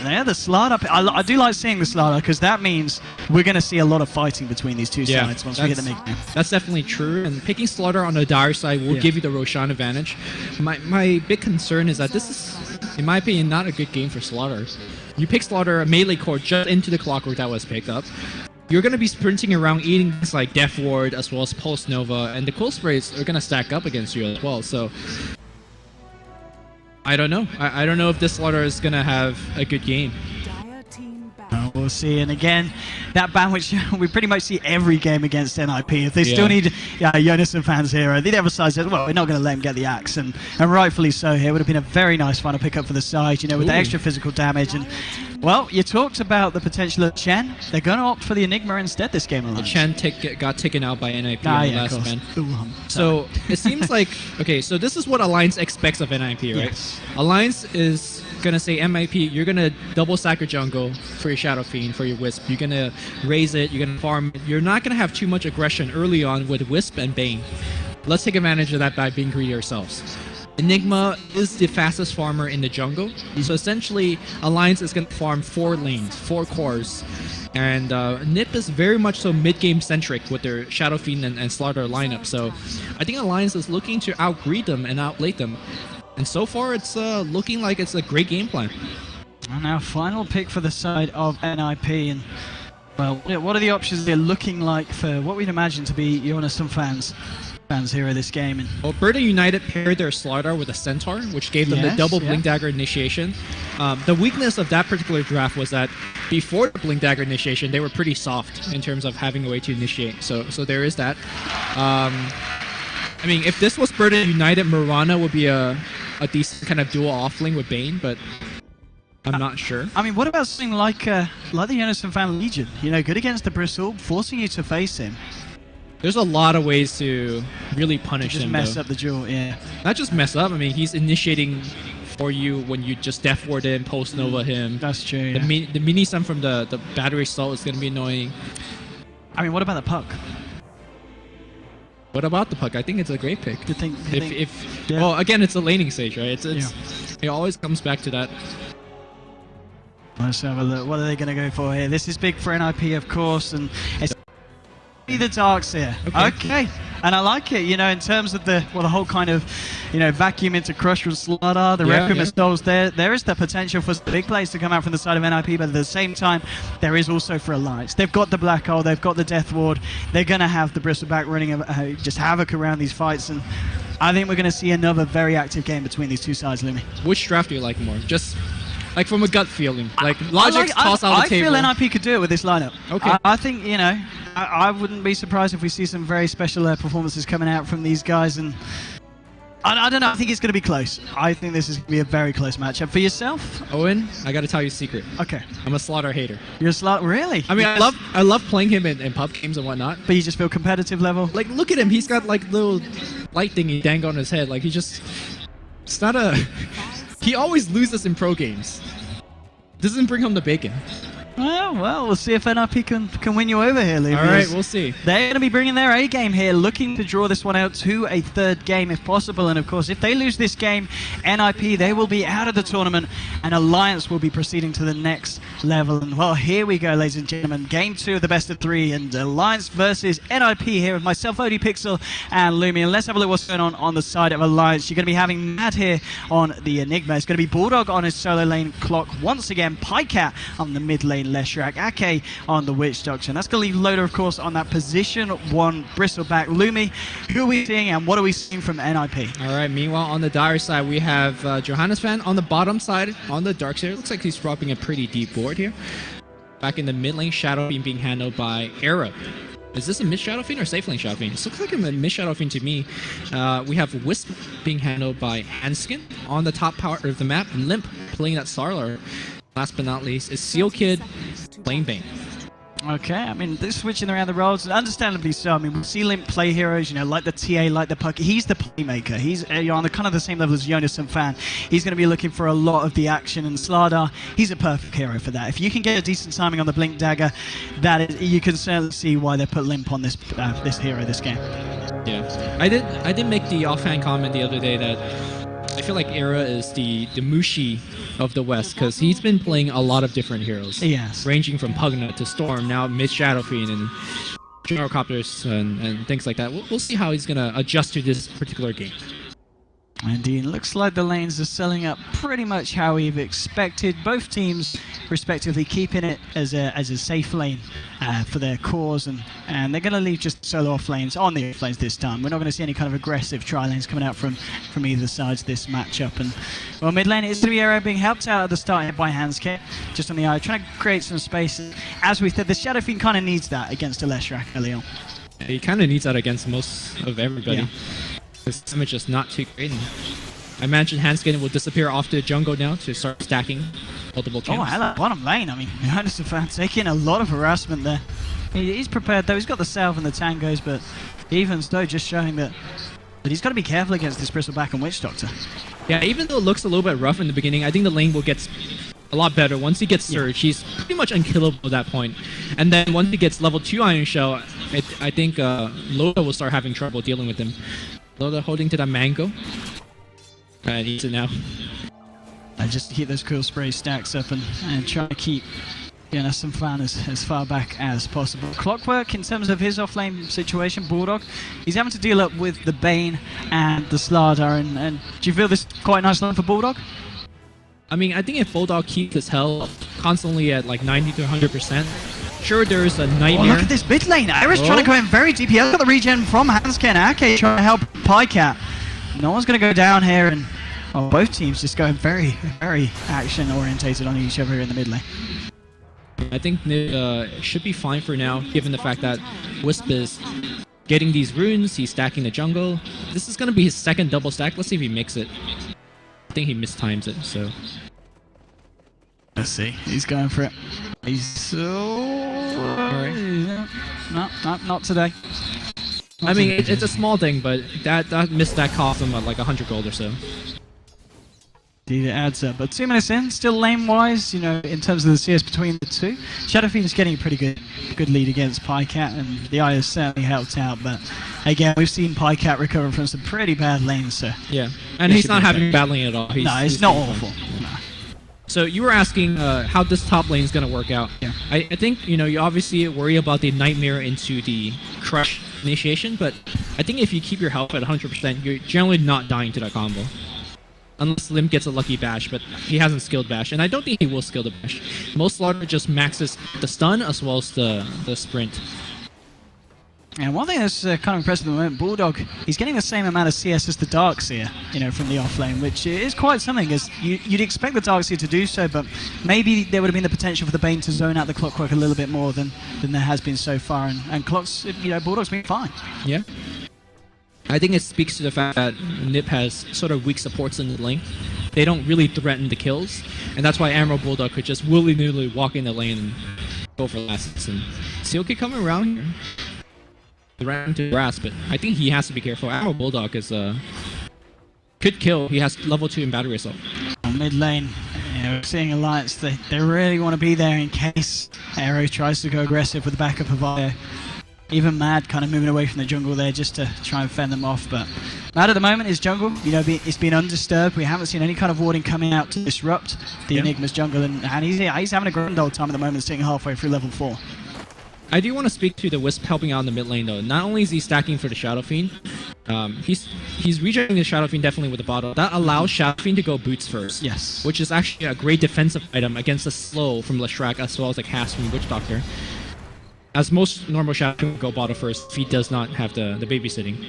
Yeah, the Slardar. I do like seeing the Slardar because that means we're going to see a lot of fighting between these two sides once we get the nickname. That's definitely true. And picking Slardar on the Dire side will give you the Roshan advantage. My big concern is that this is, in my opinion, not a good game for Slardar. You pick Slardar, a melee core just into the clockwork that was picked up. You're going to be sprinting around eating things like Death Ward as well as Pulse Nova, and the Cool Sprays are going to stack up against you as well. So I don't know. I don't know if this Slardar is going to have a good game. We'll see. And again, that ban which we pretty much see every game against NiP. If they still need Jonas and fans here, the other side says, well, we're not going to let him get the axe. And rightfully so here. Would have been a very nice final pickup for the side, you know, with the extra physical damage. And, well, you talked about the potential of Chen. They're going to opt for the Enigma instead this game. The Chen got taken out by NiP in the last ban. So it seems like, okay, so this is what Alliance expects of NiP, right? Yes. Alliance is gonna say, NiP, you're gonna double stack your jungle for your Shadow Fiend, for your Wisp. You're gonna raise it, you're gonna farm it. You're not gonna have too much aggression early on with Wisp and Bane. Let's take advantage of that by being greedy ourselves. Enigma is the fastest farmer in the jungle, so essentially Alliance is gonna farm 4 lanes, 4 cores. And NiP is very much so mid-game centric with their Shadow Fiend and Slardar lineup, so I think Alliance is looking to outgreed them and outlate them. And so far, it's looking like it's a great game plan. And now, final pick for the side of NiP. And, well, what are the options they're looking like for what we'd imagine to be Jonas and fans here of this game? And well, Burden United paired their Slardar with a Centaur, which gave them the double Blink Dagger initiation. The weakness of that particular draft was that before the Blink Dagger initiation, they were pretty soft in terms of having a way to initiate. So there is that. I mean, if this was Burden United, Mirana would be a decent kind of dual offlane with Bane, but I'm not sure. I mean, what about something like the Jonas and Fan Legion? You know, good against the Bristle, forcing you to face him. There's a lot of ways to really punish him, just mess up the duel, Not just mess up, I mean, he's initiating for you when you just Death Ward him, Post Nova him. That's true, The mini stun from the battery assault is going to be annoying. I mean, what about the puck? What about the puck? I think it's a great pick. If well, again, it's a laning stage, right? It always comes back to that. Let's have a look. What are they going to go for here? This is big for NiP, of course, and it's the Darks here. Okay. And I like it, you know, in terms of the whole kind of, you know, vacuum into Crush from Slardar, the Requiem installs there is the potential for big plays to come out from the side of NiP, but at the same time, there is also for Alliance. They've got the Black Hole, they've got the Death Ward, they're going to have the Bristleback running just havoc around these fights, and I think we're going to see another very active game between these two sides, Lumi. Which draft do you like more? Just like from a gut feeling, like Logic's toss out the table. I feel NiP could do it with this lineup. Okay. I think, you know, I wouldn't be surprised if we see some very special performances coming out from these guys, and I don't know, I think it's going to be close. I think this is going to be a very close matchup. For yourself? Owen, I got to tell you a secret. Okay. I'm a Slardar hater. You're a Slardar? Really? I mean, I love playing him in pub games and whatnot. But you just feel competitive level? Like, look at him. He's got like little light thingy dang on his head. Like, it's not a... He always loses in pro games. Doesn't bring home the bacon. Well, we'll see if NiP can win you over here, Lucas. All right, we'll see. They're going to be bringing their A game here, looking to draw this one out to a 3rd game if possible. And of course, if they lose this game, NiP, they will be out of the tournament, and Alliance will be proceeding to the next level. And well, here we go, ladies and gentlemen. Game 2 of the best of 3, and Alliance versus NiP here with myself, ODPixel, and Lumi. And let's have a look what's going on the side of Alliance. You're going to be having Mad here on the Enigma. It's going to be Bulldog on his solo lane clock once again, Pycat on the mid lane, Leshrac, Ake on the Witch Doctor. And that's going to leave Loader, of course, on that position 1 Bristleback. Lumi, who are we seeing and what are we seeing from NiP? All right, meanwhile, on the Dire side, we have Johannes Fan on the bottom side, on the Dark side. It looks like he's dropping a pretty deep board here. Back in the mid lane, Shadow Fiend being handled by Arrow. Is this a mid Shadow Fiend or safe lane Shadow Fiend? This looks like a mid Shadow Fiend to me. We have Wisp being handled by Hanskin on the top part of the map. Limp playing that Sarlar. Last but not least is Seal Kid playing Bane. Okay, I mean, they're switching around the roles, understandably so. I mean, we see Limp play heroes, you know, like the TA, like the Puck. He's the playmaker. He's on the kind of the same level as Jonas and Fan. He's going to be looking for a lot of the action, and Slardar, he's a perfect hero for that. If you can get a decent timing on the Blink Dagger, you can certainly see why they put Limp on this hero this game. Yeah, I did make the offhand comment the other day that I feel like Era is the Mushi of the West because he's been playing a lot of different heroes. Yes. Ranging from Pugna to Storm, now mid Shadow Fiend and Gyrocopters and things like that. We'll see how he's going to adjust to this particular game. Indeed, looks like the lanes are selling up pretty much how we've expected. Both teams, respectively, keeping it as a safe lane for their cores, and they're going to leave just solo off lanes on the off lanes this time. We're not going to see any kind of aggressive tri lanes coming out from either sides this matchup. And well, mid lane it's going to be Arrow being helped out at the start by Hanskit, just on the eye, trying to create some space. As we said, the Shadow Fiend kind of needs that against a Leshrac early on. He kind of needs that against most of everybody. Yeah. His damage is not too great. And I imagine Hanskin will disappear off the jungle now to start stacking multiple camps. Oh, hello, bottom lane. I mean, Johannes fan taking a lot of harassment there. He's prepared though. He's got the Salve and the Tangos, but even though just showing that he's got to be careful against this Bristleback and Witch Doctor. Yeah, even though it looks a little bit rough in the beginning, I think the lane will get a lot better. Once he gets Surge, he's pretty much unkillable at that point. And then once he gets level 2 Iron Shell, I think Loda will start having trouble dealing with him. Loda holding to that mango. And eats it now. I just keep those cool spray stacks up and try to keep some fan as far back as possible. Clockwork, in terms of his offlane situation, Bulldog, he's having to deal up with the Bane and the Slardar. And do you feel this is quite a nice line for Bulldog? I mean, I think if Bulldog keeps his health constantly at like 90 to 100%, sure, there's a nightmare. Oh, look at this mid lane. Iris trying to go in very deep. He has got the regen from Hanskin. Ake trying to help Pycat. No one's going to go down here, and both teams just going very, very action orientated on each other in the mid lane. I think NiP should be fine for now, given the fact that Wisp is getting these runes, he's stacking the jungle. This is going to be his second double stack. Let's see if he makes it. I think he mistimes it, so... Let's see. He's going for it. He's so... No, not today. I mean, it's a small thing, but that missed that cost him like 100 gold or so. Indeed, it adds up. But 2 minutes in, still lane-wise, in terms of the CS between the two. Shadow Fiend is getting a pretty good lead against Pycat, and the Eye has certainly helped out. But again, we've seen Pycat recover from some pretty bad lanes, so... Yeah, and he's not having bad lane at all. He's not awful. No. So you were asking how this top lane is going to work out. Yeah. I think, you obviously worry about the Nightmare into the Crush initiation, but I think if you keep your health at 100%, you're generally not dying to that combo. Unless Lim gets a lucky bash, but he hasn't skilled bash, and I don't think he will skill the bash. Most Slaughter just maxes the stun as well as the sprint. And one thing that's kind of impressive at the moment, Bulldog, he's getting the same amount of CS as the Darkseer, from the offlane, which is quite something, as you'd expect the Darkseer to do so, but maybe there would have been the potential for the Bane to zone out the Clockwork a little bit more than there has been so far, and Clock's, Bulldog's been fine. Yeah. I think it speaks to the fact that NiP has sort of weak supports in the lane. They don't really threaten the kills, and that's why Emerald Bulldog could just willy-nilly walk in the lane and go for lasts. And Seal could come around here. Around to grass, but I think he has to be careful. Emerald Bulldog is could kill. He has level 2 in battery assault. Mid lane, seeing Alliance, they really want to be there in case Aero tries to go aggressive with the backup of Io. Even Mad kind of moving away from the jungle there just to try and fend them off, but Mad at the moment is jungle, it's been undisturbed. We haven't seen any kind of warding coming out to disrupt the Enigma's jungle, and he's having a grand old time at the moment, sitting halfway through level 4. I do want to speak to the Wisp helping out in the mid lane though. Not only is he stacking for the Shadow Fiend, he's regenerating the Shadow Fiend definitely with the bottle. That allows Shadow Fiend to go boots first. Yes. Which is actually a great defensive item against the slow from Leshrac as well as like Cast from Witch Doctor. As most normal Shadow Fiend go bottle first if he does not have the babysitting.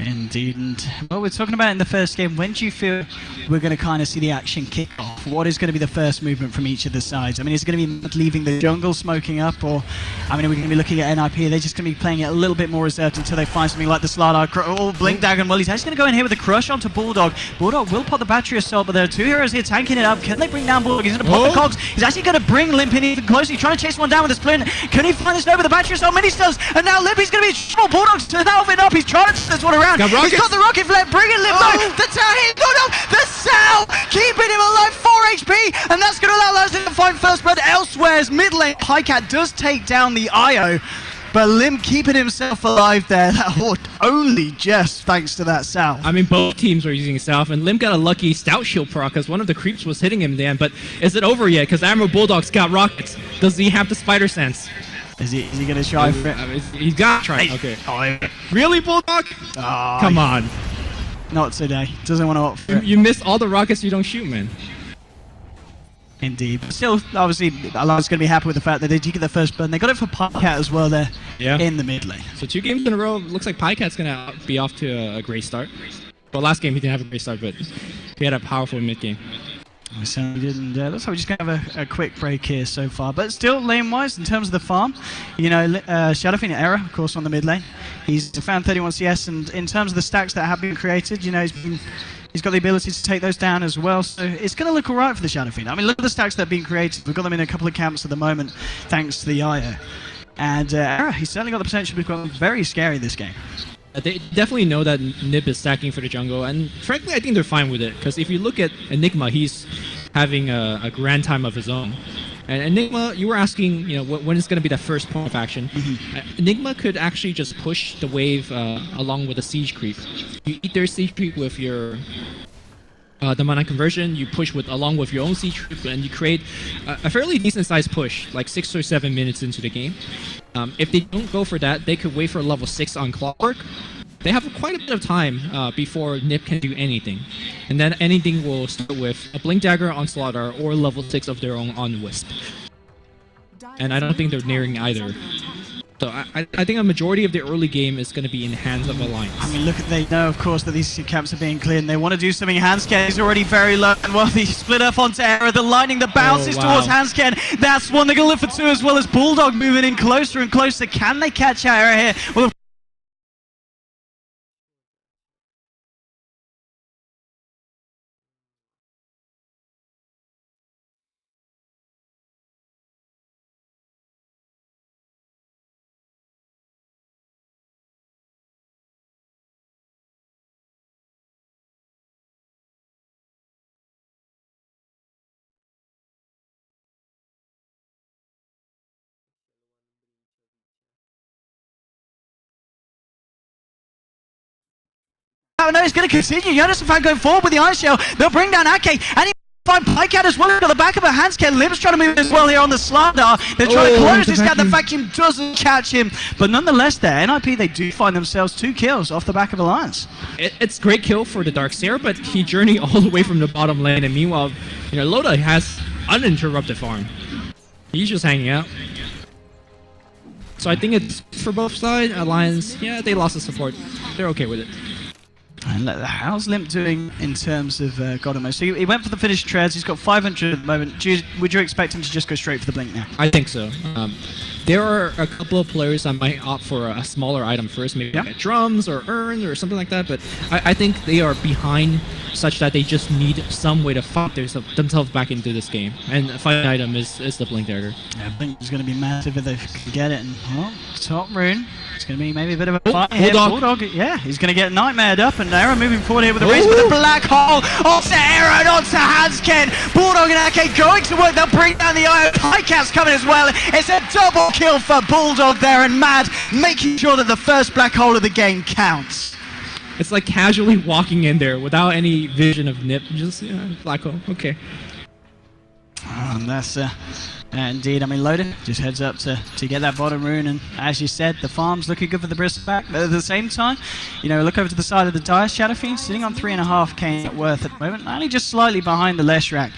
Indeed, and what we're talking about in the first game, when do you feel we're going to kind of see the action kick off? What is going to be the first movement from each of the sides? I mean, is it going to be leaving the jungle smoking up, or are we going to be looking at NiP? Are they just going to be playing it a little bit more reserved until they find something like the Slardar, Blink Dagger? Well, he's actually going to go in here with a crush onto Bulldog. Bulldog will pop the battery assault, but there are two heroes here tanking it up. Can they bring down Bulldog? He's going to pop the cogs. He's actually going to bring Limp in even closer. He's trying to chase one down with a splint. Can he find this node with the battery assault? Many stuns, and now Limp, he's going to be in trouble. Bulldog's salving up. He's trying to turn this one around. He's got the rocket flare, bring it, Limp. No, the tower, he's got up. The cell, keeping him alive, 4 HP, and that's going to allow us to find first blood elsewhere as mid lane. Pycat does take down the IO. but Lim keeping himself alive there. Only just thanks to that South. I mean, both teams were using South, and Lim got a lucky Stout Shield proc because one of the creeps was hitting him then. But is it over yet? Because Admiral Bulldog's got rockets. Does he have the spider sense? Is he going to try for it? I mean, he's got to try. Okay. Oh, Really, Bulldog? oh, Come on. Not today. Doesn't want to opt for it. You missed all the rockets you don't shoot, man. Indeed. But still, obviously, Alliance going to be happy with the fact that they did get their first burn. They got it for Pycat as well there in the mid lane. So 2 games in a row, looks like Pycat's going to be off to a great start. Well, last game he didn't have a great start, but he had a powerful mid game. We certainly didn't. Looks like we're just going to have a quick break here so far. But still, lane-wise, in terms of the farm, you know, Shadowfiend Error, of course, on the mid lane. He's found 31 CS, and in terms of the stacks that have been created, you know, he's got the ability to take those down as well. So it's going to look all right for the Shadowfiend. I mean, look at the stacks that have been created. We've got them in a couple of camps at the moment, thanks to the IO. And Error, he's certainly got the potential to become very scary this game. They definitely know that NiP is stacking for the jungle, and frankly, I think they're fine with it. Because if you look at Enigma, he's having a grand time of his own. And Enigma, you were asking, you know, when is going to be that first point of action? Enigma could actually just push the wave along with the siege creep. You eat their siege creep with your the mana conversion, you push along with your own siege creep, and you create a fairly decent sized push, like 6 or 7 minutes into the game. If they don't go for that, they could wait for level 6 on Clockwork. They have quite a bit of time before NiP can do anything. And then anything will start with a Blink Dagger on Slaughter or level 6 of their own on Wisp. And I don't think they're nearing either. So I think a majority of the early game is going to be in hands of Alliance. I mean, they know, of course, that these camps are being cleared, and they want to do something. Hansken is already very low, and while the split off onto Error, the lightning that bounces towards Hansken, that's one. They're going to live for 2 as well as Bulldog moving in closer and closer. Can they catch Error here? Well, oh no, it's going to continue. Jonas fan going forward with the Ice Shell. They'll bring down Ake, and he find Pycat as well. He's got the back of a Hansken. Lim's trying to move as well here on the Slardar. They're trying to close this gap. The vacuum doesn't catch him. But nonetheless there, NiP, they do find themselves 2 kills off the back of Alliance. It's great kill for the Darkseer, but he journeyed all the way from the bottom lane, and meanwhile, you know, Loda has uninterrupted farm. He's just hanging out. So I think it's for both sides. Alliance, yeah, they lost the support. They're okay with it. And how's Limp doing in terms of Godamo? So he went for the finished treads. He's got 500 at the moment. Would you expect him to just go straight for the blink now? I think so. There are a couple of players that might opt for a smaller item first, maybe like drums or urns or something like that, but I think they are behind such that they just need some way to fight themselves back into this game. And the final item is the Blink Dagger. Yeah, Blink is going to be massive if they can get it. And, well, top rune. It's going to be maybe a bit of a fight here. Bulldog, yeah, he's going to get nightmared up, and Error moving forward here with the race with the black hole onto Error and onto Hansken. Bulldog and Ake going to work. They'll bring down the Iron. Pycat's coming as well. It's a double kill for Bulldog there, and Mad making sure that the first black hole of the game counts. It's like casually walking in there without any vision of NiP. Just, black hole. Okay. Oh, and that's indeed. I mean, Loden just heads up to get that bottom rune, and as you said, the farm's looking good for the Bristol back. But at the same time, you know, look over to the side of the Dire. Shadowfiend sitting on 3.5k net worth at the moment, only just slightly behind the Leshrac.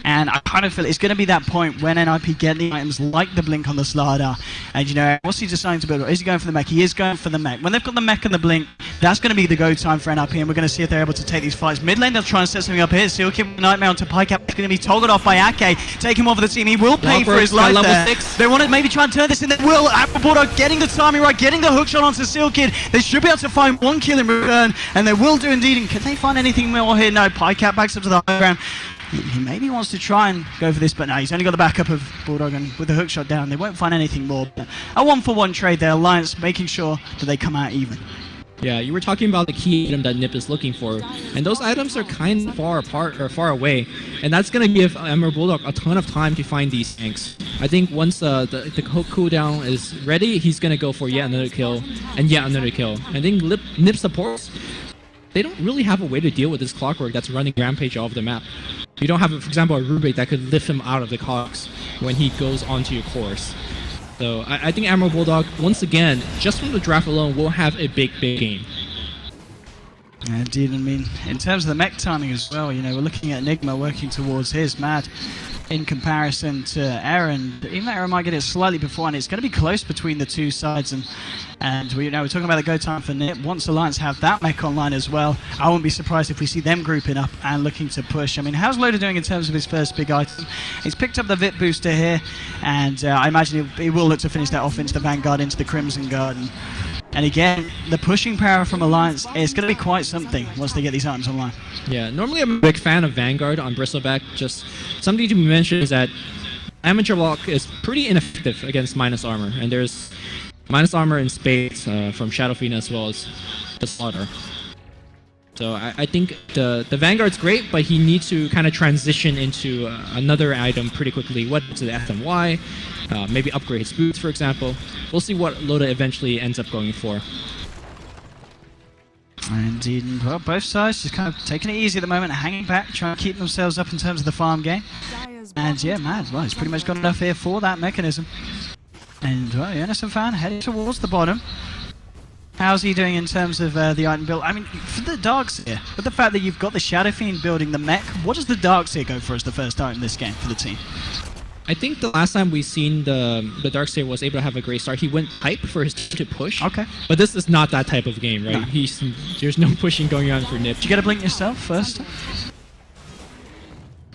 And I kind of feel it's going to be that point when NiP get the items like the Blink on the Slardar. And, you know, what's he deciding to build? Is he going for the mech? He is going for the mech. When they've got the mech and the Blink, that's going to be the go time for NiP, and we're going to see if they're able to take these fights. Mid lane, they'll try and set something up here. Sealkid with Nightmare onto Pycat. It's going to be toggled off by Ake. Take him off of the team. He will pay for his life there. 6. They want to maybe try and turn this in. They will. Bulldog getting the timing right, getting the hookshot onto Sealkid. They should be able to find 1 kill in return, and they will do indeed. And can they find anything more here? No, Pycat backs up to the high ground. He maybe wants to try and go for this, but no, he's only got the backup of Bulldog, and with the hookshot down, they won't find anything more. But a 1-for-1 trade there, Alliance making sure that they come out even. Yeah, you were talking about the key item that NiP is looking for, and those items are kind of far apart or far away, and that's gonna give Emerald Bulldog a ton of time to find these tanks. I think once the cooldown is ready, he's gonna go for yet another kill and yet another kill. I think NiP supports, they don't really have a way to deal with this Clockwork that's running Rampage all over the map. You don't have, for example, a Rubik that could lift him out of the cogs when he goes onto your course. So I think Emerald Bulldog, once again, just from the draft alone, will have a big game. Indeed, I mean, in terms of the mech timing as well, you know, we're looking at Enigma working towards his Mad in comparison to Aaron. Even though Aaron might get it slightly before, and it's going to be close between the two sides. And we're talking about the go time for NiP. Once Alliance have that mech online as well, I wouldn't be surprised if we see them grouping up and looking to push. I mean, how's Loader doing in terms of his first big item? He's picked up the VIP booster here, and I imagine he will look to finish that off into the Vanguard, into the Crimson Guard. And again, the pushing power from Alliance is going to be quite something once they get these items online. Yeah, normally I'm a big fan of Vanguard on Bristleback. Just something to be mentioned is that Amateur Block is pretty ineffective against minus armor, and there's minus armor in spades from Shadowfiend as well as the Slaughter. So I think the Vanguard's great, but he needs to kind of transition into another item pretty quickly. What to the FMY, maybe upgrade his boots, for example. We'll see what Loda eventually ends up going for. Indeed, well, both sides just kind of taking it easy at the moment, hanging back, trying to keep themselves up in terms of the farm game. And yeah, Mad, well, he's pretty much got enough here for that mechanism. And well, Innocent Fan heading towards the bottom. How's he doing in terms of the item build? I mean, for the Darkseer, with the fact that you've got the Shadowfiend building the mech, what does the Darkseer go for as the first item in this game for the team? I think the last time we seen the Darkseer was able to have a great start, he went hype for his team to push. Okay. But this is not that type of game, right? No. There's no pushing going on for NiP. Did you get a blink yourself first?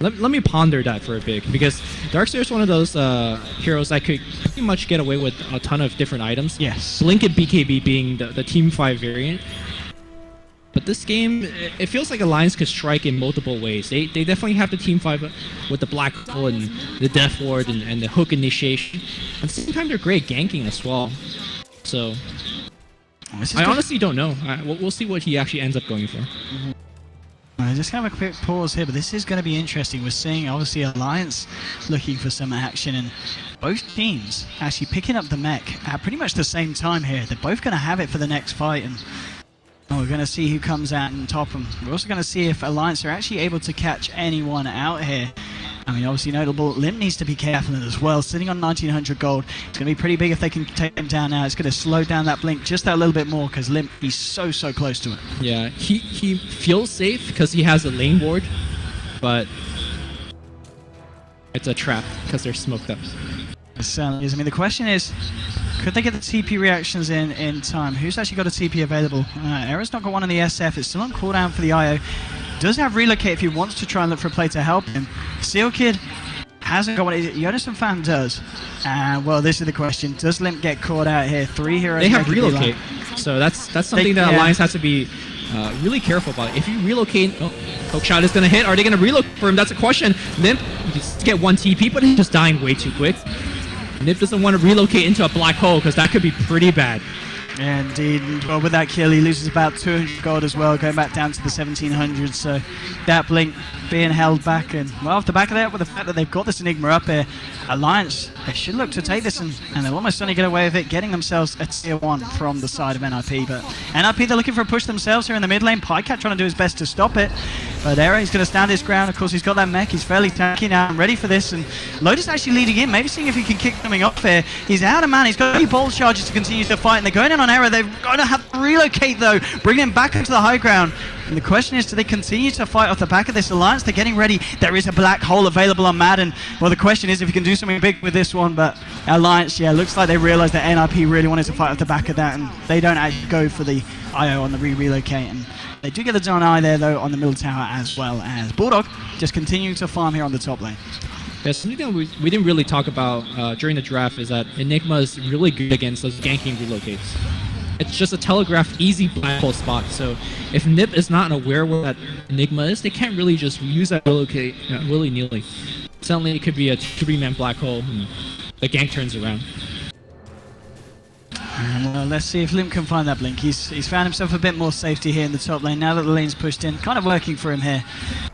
Let me ponder that for a bit, because Darkseer is one of those heroes that could pretty much get away with a ton of different items. Yes. Blink and BKB being the Team 5 variant. But this game, it feels like Alliance could strike in multiple ways. They definitely have the Team 5 with the Black Hole and the Death Ward and the Hook Initiation. At the same time, they're great ganking as well. So, I honestly don't know. We'll see what he actually ends up going for. Just have a quick pause here, but this is going to be interesting. We're seeing, obviously, Alliance looking for some action, and both teams actually picking up the mech at pretty much the same time here. They're both going to have it for the next fight, and we're going to see who comes out and top them. We're also going to see if Alliance are actually able to catch anyone out here. I mean, obviously notable, Limp needs to be careful as well. Sitting on 1900 gold, it's going to be pretty big if they can take him down now. It's going to slow down that blink just that little bit more, because Limp, he's so close to it. Yeah, he feels safe because he has a lane ward, but it's a trap because they're smoked up. It certainly is. I mean, the question is, could they get the TP reactions in time? Who's actually got a TP available? Era's not got one on the SF. It's still on cooldown for the IO. Does have relocate if he wants to try and look for a play to help him. Seal Kid hasn't got one. Jonathan Fan does. Well, this is the question. Does Limp get caught out here? 3 heroes. They have relocate, so that's something that Alliance has to be really careful about. If you relocate, hookshot is going to hit. Are they going to relocate for him? That's a question. Limp just get 1 TP, but he's just dying way too quick. NiP doesn't want to relocate into a black hole because that could be pretty bad. Indeed. Well, with that kill, he loses about 200 gold as well, going back down to the 1700s. So that blink being held back, and well, off the back of that, with the fact that they've got this Enigma up here, Alliance, they should look to take this, and they'll almost certainly get away with it, getting themselves a tier 1 from the side of NiP. But NiP, they're looking for a push themselves here in the mid lane. Pycat trying to do his best to stop it, but Era, he's going to stand his ground. Of course, he's got that mech, he's fairly tanky now, and ready for this, and Lotus actually leading in, maybe seeing if he can kick something off here. He's out of mana, he's got 3 bolt charges to continue to fight, and they're going in on Era. They're going to have to relocate though, bring him back into the high ground. And the question is, do they continue to fight off the back of this Alliance? They're getting ready. There is a black hole available on Madden. Well, the question is if you can do something big with this one, but Alliance, yeah, looks like they realized that NiP really wanted to fight off the back of that, and they don't actually go for the IO on the relocate. And they do get the Dawn Eye there, though, on the middle tower, as well as Bulldog just continuing to farm here on the top lane. Yeah, something that we didn't really talk about during the draft is that Enigma is really good against those ganking relocates. It's just a telegraphed, easy black hole spot. So if NiP is not aware where that Enigma is, they can't really just use that relocate willy-nilly. Suddenly it could be a 3-man black hole, and the gank turns around. And let's see if Limp can find that blink. He's found himself a bit more safety here in the top lane now that the lane's pushed in. Kind of working for him here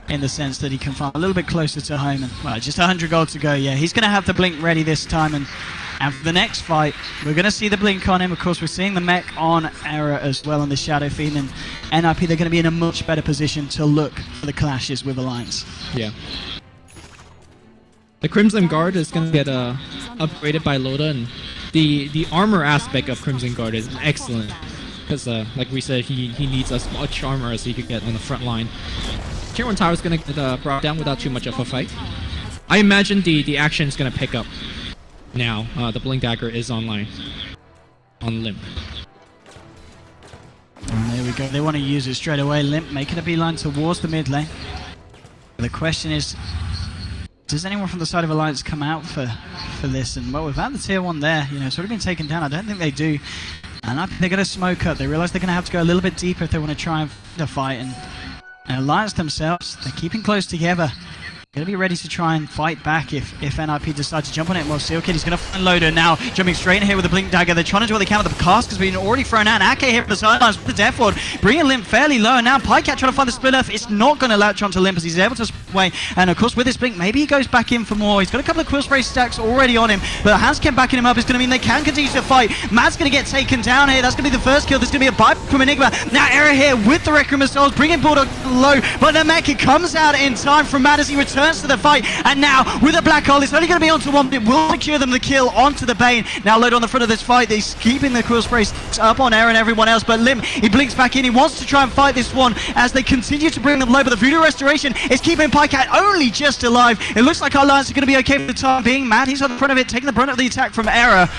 in the sense that he can find a little bit closer to home. And well, just 100 gold to go. Yeah, he's going to have the blink ready this time. And for the next fight, we're going to see the blink on him. Of course, we're seeing the mech on Error as well on the Shadow Fiend. And NiP, they're going to be in a much better position to look for the clashes with Alliance. Yeah. The Crimson Guard is going to get upgraded by Loda, and the armor aspect of Crimson Guard is excellent because, like we said, he needs as much armor as he could get on the front line. Tier 1 tower is going to get brought down without too much of a fight. I imagine the action is going to pick up now. The Blink Dagger is online on Limp. And there we go. They want to use it straight away. Limp making a beeline towards the mid lane. The question is, does anyone from the side of Alliance come out for this? And well, without the tier 1 there, it's already been taken down. I don't think they do. And they're going to smoke up. They realize they're going to have to go a little bit deeper if they want to try and find a fight. And Alliance themselves, they're keeping close together. Going to be ready to try and fight back if NiP decides to jump on it. Well, Seal Kid, he's going to find Loader now, jumping straight in here with the Blink Dagger. They're trying to do what they can with the cast because we've already thrown out. Ake here from the sidelines with the Death Ward, bringing Limp fairly low. And now Pycat trying to find the split earth. It's not going to latch onto Limp as he's able to split away. And of course, with this Blink, maybe he goes back in for more. He's got a couple of Quill Spray stacks already on him, but Hans kept backing him up. It's going to mean they can continue to fight. Matt's going to get taken down here. That's going to be the first kill. There's going to be a bite from Enigma. Now Error here with the Requiem of Souls, bringing Bulldog low, but the Mecha comes out in time from Matt as he returns to the fight. And now, with a Black Hole, it's only going to be onto one, but it will secure them the kill onto the Bane. Now, Load on the front of this fight. He's keeping the Quill Spray up on Air and everyone else, but Lim, he blinks back in. He wants to try and fight this one as they continue to bring them low, but the Voodoo Restoration is keeping Pycat only just alive. It looks like our Alliance are going to be okay for the time being. Matt, he's on the front of it, taking the brunt of the attack from Error.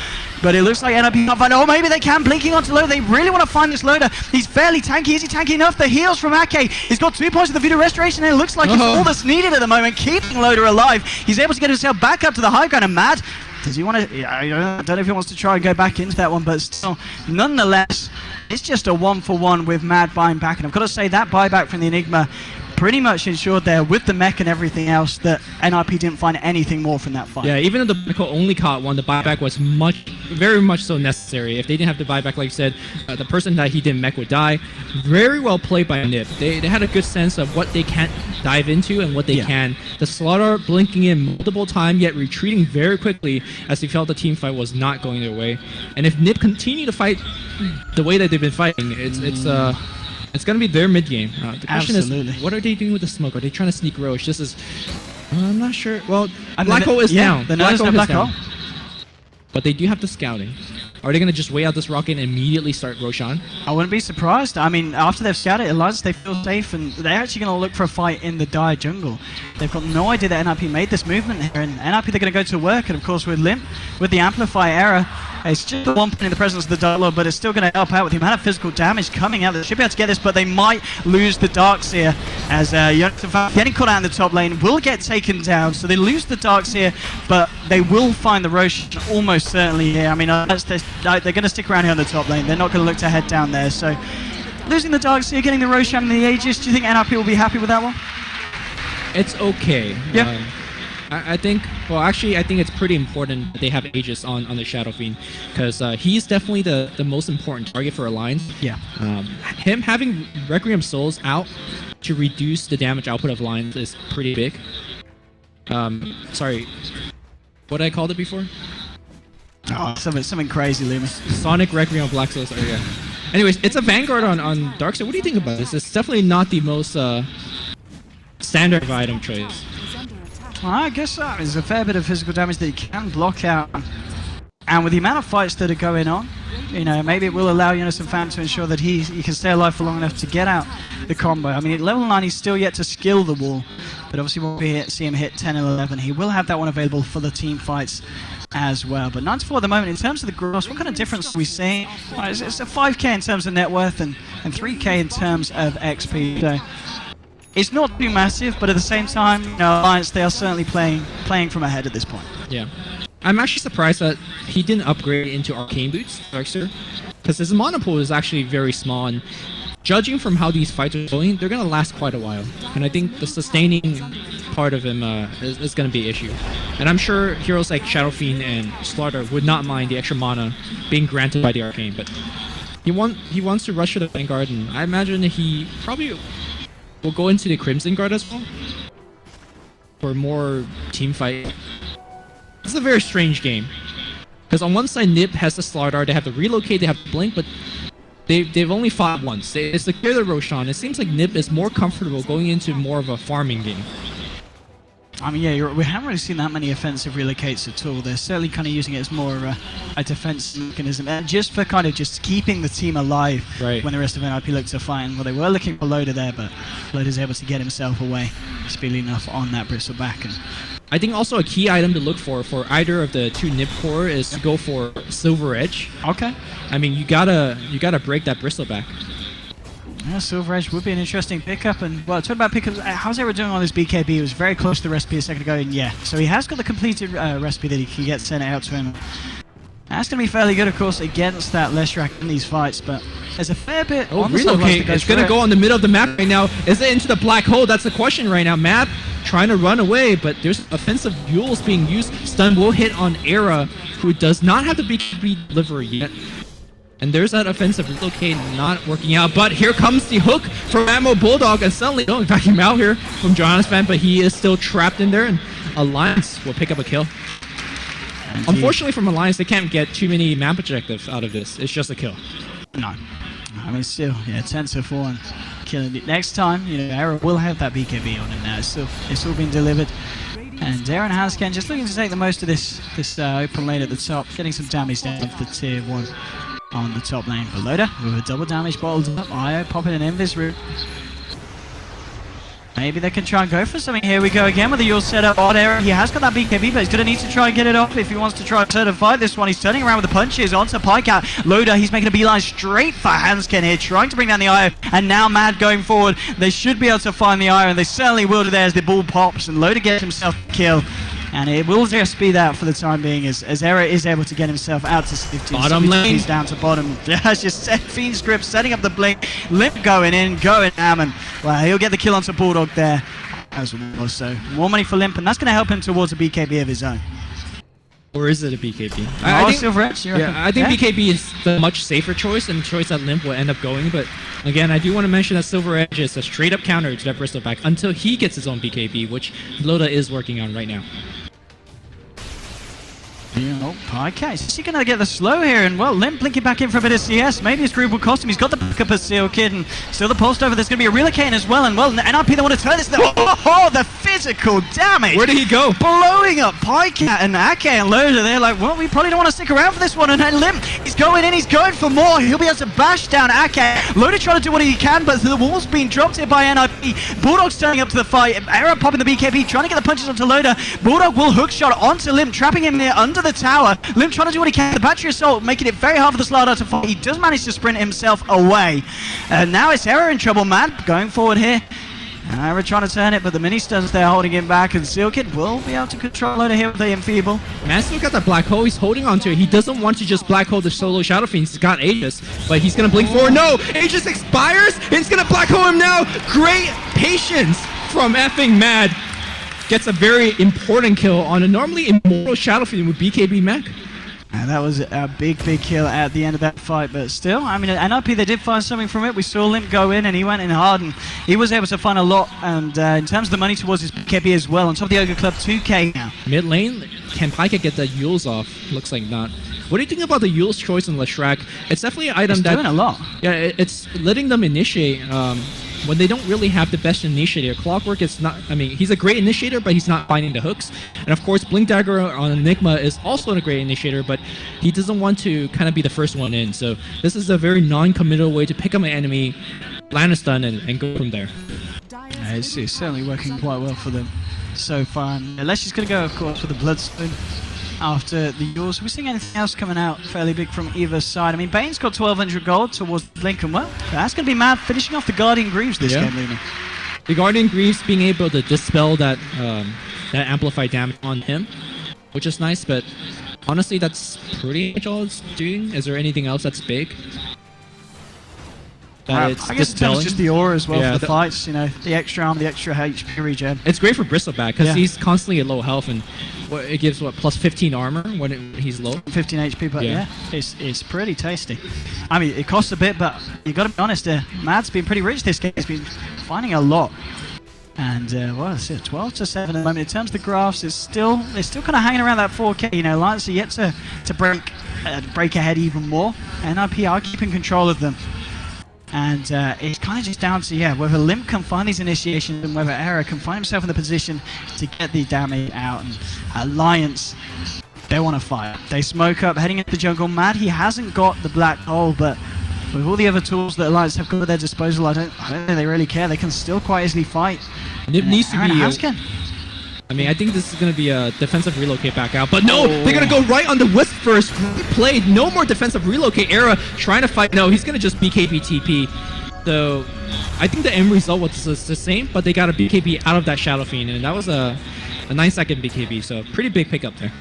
But it looks like NiP can't find. Oh, maybe they can. Blinking onto Loader. They really want to find this Loader. He's fairly tanky. Is he tanky enough? The heals from Ake. He's got 2 points of the Voodoo Restoration, and it looks like it's all that's needed at the moment, keeping Loader alive. He's able to get himself back up to the high ground. And Mad, does he want to? I don't know if he wants to try and go back into that one, but still, nonetheless, it's just a 1-for-1 with Mad buying back. And I've got to say, that buyback from the Enigma pretty much ensured there with the mech and everything else that NiP didn't find anything more from that fight. Yeah, even though the Meko only caught one, the buyback was very much so necessary. If they didn't have the buyback, like you said, the person that he didn't mech would die. Very well played by NiP. They had a good sense of what they can't dive into and what they can. The Slaughter blinking in multiple times, yet retreating very quickly as they felt the team fight was not going their way. And if NiP continue to fight the way that they've been fighting, it's going to be their mid game. The question is, what are they doing with the smoke? Are they trying to sneak Roche? This is, I'm not sure. Well, Black Hole is down. Black Hole. But they do have the scouting. Are they going to just wait out this rocket and immediately start Roshan? I wouldn't be surprised. I mean, after they've scouted Alliance, they feel safe, and they're actually going to look for a fight in the Dire jungle. They've got no idea that NiP made this movement here, and NiP, they're going to go to work, and of course with Limp, with the Amplify Error, it's just 1 point in the presence of the Dark, but it's still going to help out with the amount of physical damage coming out. They should be able to get this, but they might lose the Darkseer as getting caught out in the top lane will get taken down. So they lose the Darkseer, but they will find the Roche almost certainly here. I mean, they're going to stick around here on the top lane. They're not going to look to head down there. So losing the Darkseer, getting the Roshan and the Aegis, do you think NiP will be happy with that one? It's okay. Yeah. I think it's pretty important that they have Aegis on the Shadow Fiend, because he's definitely the most important target for Alliance. Yeah. Him having Requiem Souls out to reduce the damage output of Alliance is pretty big. Sorry, what did I call it before? Oh, something crazy, Loomis. Sonic Requiem Black Souls. Oh, yeah. Anyways, it's a Vanguard on Darkseid. What do you think about this? It's definitely not the most standard item choice. Well, I guess that is a fair bit of physical damage that you can block out. And with the amount of fights that are going on, maybe it will allow Unison Fan to ensure that he can stay alive for long enough to get out the combo. I mean, at level 9, he's still yet to skill the wall, but obviously when we see him hit 10 and 11, he will have that one available for the team fights as well. But 94 at the moment, in terms of the gross, what kind of difference are we seeing? Well, it's a 5k in terms of net worth and 3k in terms of XP. So it's not too massive, but at the same time, Alliance, they are certainly playing from ahead at this point. Yeah. I'm actually surprised that he didn't upgrade into Arcane Boots, Darkseer, because his mono pool is actually very small, and judging from how these fights are going, they're going to last quite a while. And I think the sustaining part of him is going to be an issue. And I'm sure heroes like Shadow Fiend and Slaughter would not mind the extra mana being granted by the Arcane, but he wants to rush to the Vanguard, and I imagine he probably will go into the Crimson Guard as well for more team fight. This is a very strange game. Because on one side, NiP has the Slaughter, they have to relocate, they have to blink, but they've only fought once. It's to clear the Roshan. It seems like NiP is more comfortable going into more of a farming game. I mean, yeah, we haven't really seen that many offensive relocates at all. They're certainly kind of using it as more a defense mechanism, and just for kind of just keeping the team alive when the rest of NiP look to fight. Well, they were looking for Loda there, but Loda's able to get himself away speedily enough on that bristleback. And I think also a key item to look for either of the two NiP core is to go for Silver Edge. Okay. I mean, you gotta break that bristleback. Yeah, Silver Edge would be an interesting pickup. And, well, talking about pickups, how's Era doing on this BKB? He was very close to the recipe a second ago, and yeah. So he has got the completed recipe that he can get sent out to him. That's going to be fairly good, of course, against that Leshrac in these fights, but there's a fair bit on the relocate. It's going to go on the middle of the map right now. Is it into the black hole? That's the question right now. Map trying to run away, but there's offensive Yules being used. Stun will hit on Era, who does not have the BKB delivery yet. And there's that offensive relocate not working out, but here comes the hook from Ammo Bulldog, and suddenly don't back him out here from Johannes Fan, but he is still trapped in there, and Alliance will pick up a kill. Unfortunately from Alliance, they can't get too many map objectives out of this. It's just a kill. No. I mean, still, yeah, 10-4 and killing it. Next time, you know, Era will have that BKB on him now. It's all been delivered. And Darren Hansken just looking to take the most of this open lane at the top, getting some damage down to the tier 1 on the top lane. But Loda with a double damage bottled up. Io popping an Invis route. Maybe they can try and go for something. Here we go again with the Yule setup on Era. He has got that BKB, but he's going to need to try and get it off if he wants to try and certify this one. He's turning around with the punches onto Pycat. Loda, he's making a beeline straight for Hansken here, trying to bring down the Io. And now Mad going forward. They should be able to find the Io, and they certainly will do there as the ball pops. And Loda gets himself a kill. And it will just be that for the time being, as Era is able to get himself out to safety. Bottom lane. He's down to bottom. That's just set Fiend script, setting up the blink. Limp going in, going ham, and well, he'll get the kill onto Bulldog there as well. So more money for Limp, and that's going to help him towards a BKB of his own. Or is it a BKB? I think Silver Edge. I think BKB is the much safer choice, and the choice that Limp will end up going. But again, I do want to mention that Silver Edge is a straight up counter to that bristleback until he gets his own BKB, which Loda is working on right now. Oh, Pycat. Is he going to get the slow here? And, well, Limp blinking back in for a bit of CS. Maybe his group will cost him. He's got the backup of Seal Kid, and still the pulse over. There's going to be a relocate as well. And, well, NiP, they want to turn this. Oh, the physical damage. Where did he go? Blowing up Pycat and Ake and Loda. They're like, well, we probably don't want to stick around for this one. And then Limp, he's going in. He's going for more. He'll be able to bash down Ake. Loda trying to do what he can, but the wall's being dropped here by NiP. Bulldog's turning up to the fight. Era popping the BKB, trying to get the punches onto Loda. Bulldog will hook shot onto Limp, trapping him there under the tower. Limp trying to do what he can. The battery assault making it very hard for the Slardar to fight. He does manage to sprint himself away. And now it's Era in trouble, man. Going forward here. Era trying to turn it, but the mini stuns there holding him back, and Sealkid will be able to control Loda here with the Enfeeble. Man, still got that black hole. He's holding on to it. He doesn't want to just black hole the solo Shadow Fiend. He's got Aegis, but he's going to blink forward. No! Aegis expires, and he's going to black hole him now. Great patience from effing Mad. Gets a very important kill on a normally immortal Shadow Fiend with BKB mech. And that was a big kill at the end of that fight, but still, I mean, NiP, they did find something from it. We saw Limp go in, and he went in hard, and he was able to find a lot, and in terms of the money towards his BKB as well, on top of the Ogre Club, 2k now. Mid lane, can Pycat get the Yules off? Looks like not. What do you think about the Yules choice in Leshrac? It's definitely an item it's doing a lot. Yeah, it's letting them initiate when they don't really have the best initiator. Clockwork is not, I mean, he's a great initiator, but he's not finding the hooks. And of course, Blink Dagger on Enigma is also a great initiator, but he doesn't want to kind of be the first one in. So this is a very non-committal way to pick up an enemy, land a stun, and go from there. It's certainly working quite well for them so far. And Lesh is going to go, of course, with the Bloodstone after the Yours. We're seeing anything else coming out fairly big from either side. I mean, Bane's got 1,200 gold towards Blink, and well, that's going to be Mad finishing off the Guardian Greaves this game, Luna. The Guardian Greaves being able to dispel that that amplified damage on him, which is nice, but honestly, that's pretty much all it's doing. Is there anything else that's big? that it's I guess in terms of dispelling. just the aura as well Yeah, for the fights, you know, the extra armor, the extra HP regen. It's great for Bristleback because Yeah. he's constantly at low health, and it gives plus 15 armor when he's low. 15 HP, but Yeah. yeah, it's pretty tasty. I mean, it costs a bit, but you got to be honest, Mad's been pretty rich this game. He's been finding a lot. And what is it? 12 to 7 at the moment. In terms of the graphs, they're still kind of hanging around that 4K. You know, Alliance are yet to break ahead even more. NiP are keeping control of them. And it's kind of just down to, whether Limp can find these initiations and whether Era can find himself in the position to get the damage out. And Alliance, they want to fight. They smoke up, heading into the jungle. Mad, he hasn't got the black hole, but with all the other tools that Alliance have got at their disposal, I don't think they really care. They can still quite easily fight. NiP needs to Aaron be. Haskin. I mean, I think this is going to be a defensive relocate back out. But no, they're going to go right on the Wisp first. Played. No more defensive relocate. Era trying to fight. No, he's going to just BKB TP. So I think the end result was the same, but they got a BKB out of that Shadow Fiend. And that was a 9-second BKB. So pretty big pickup there.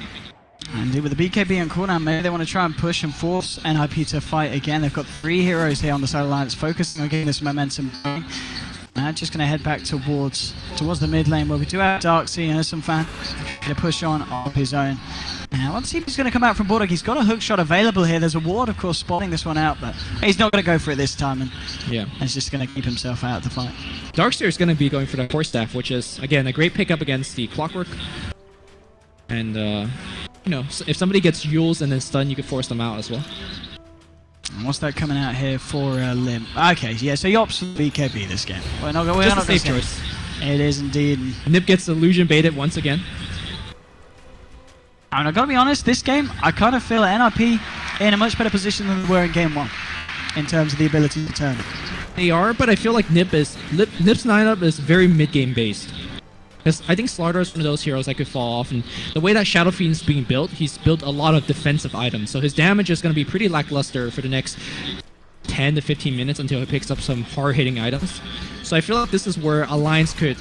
And with the BKB on cooldown, maybe they want to try and push and force NiP to fight again. They've got 3 heroes here on the side of Alliance, focusing on getting this momentum going. Just going to head back towards the mid lane where we do have Darksea and some fan to push on of his own. Now, let's see if he's going to come out from Bulldog. He's got a hook shot available here. There's a ward, of course, spotting this one out, but he's not going to go for it this time, and he's just going to keep himself out of the fight. Darkseer is going to be going for the Force Staff, which is, again, a great pickup against the Clockwork. And, you know, if somebody gets Yules and then stun, you can force them out as well. And what's that coming out here for Limp? Okay, yeah, so he opts for BKB this game. We're not Just a safe choice. It is indeed. NiP gets illusion baited once again. And I've got to be honest, this game, I kind of feel NiP in a much better position than they were in game 1 in terms of the ability to turn. They are, but I feel like NiP's 9-up is very mid-game based. Because I think Slardar is one of those heroes that could fall off, and the way that Shadow Fiend's being built, he's built a lot of defensive items, so his damage is going to be pretty lackluster for the next 10 to 15 minutes until he picks up some hard-hitting items. So I feel like this is where Alliance could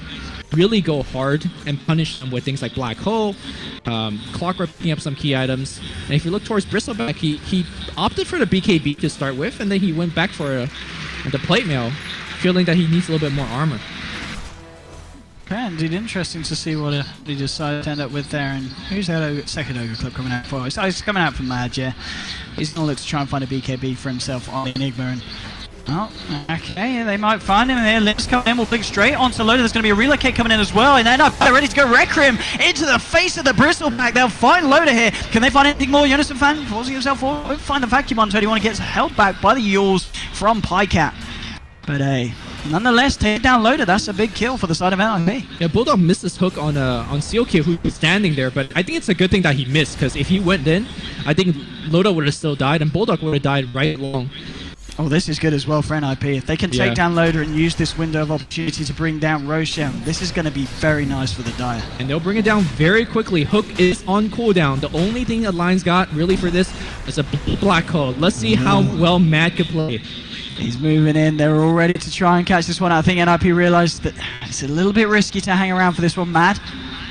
really go hard and punish them with things like Black Hole, Clockwork picking up some key items. And if you look towards Bristleback, he opted for the BKB to start with, and then he went back for the plate mail, feeling that he needs a little bit more armor. Okay, indeed, interesting to see what they decided to end up with there. And who's that second Ogre Club coming out for? He's coming out from Mad, yeah. He's going to look to try and find a BKB for himself on the Enigma. And, oh, okay, they might find him here. Limp's coming in, we'll blink straight onto Loader. There's going to be a relocate coming in as well. And they're ready to go Requiem into the face of the Bristleback. They'll find Loader here. Can they find anything more? Unison fan forcing himself forward. Won't find the Vacuum on 21. Gets held back by the Yules from Pycat. But nonetheless, take down Loader. That's a big kill for the side of NiP. Yeah, Bulldog missed his hook on Sealkid, who was standing there, but I think it's a good thing that he missed, because if he went in, I think Loda would have still died, and Bulldog would have died right along. Oh, this is good as well for NiP. If they can take down Loader and use this window of opportunity to bring down Roshan, this is going to be very nice for the Dire. And they'll bring it down very quickly. Hook is on cooldown. The only thing Alliance got really for this is a Black Hole. Let's see how well Mad can play. He's moving in. They're all ready to try and catch this one. I think NiP realized that it's a little bit risky to hang around for this one. Mad,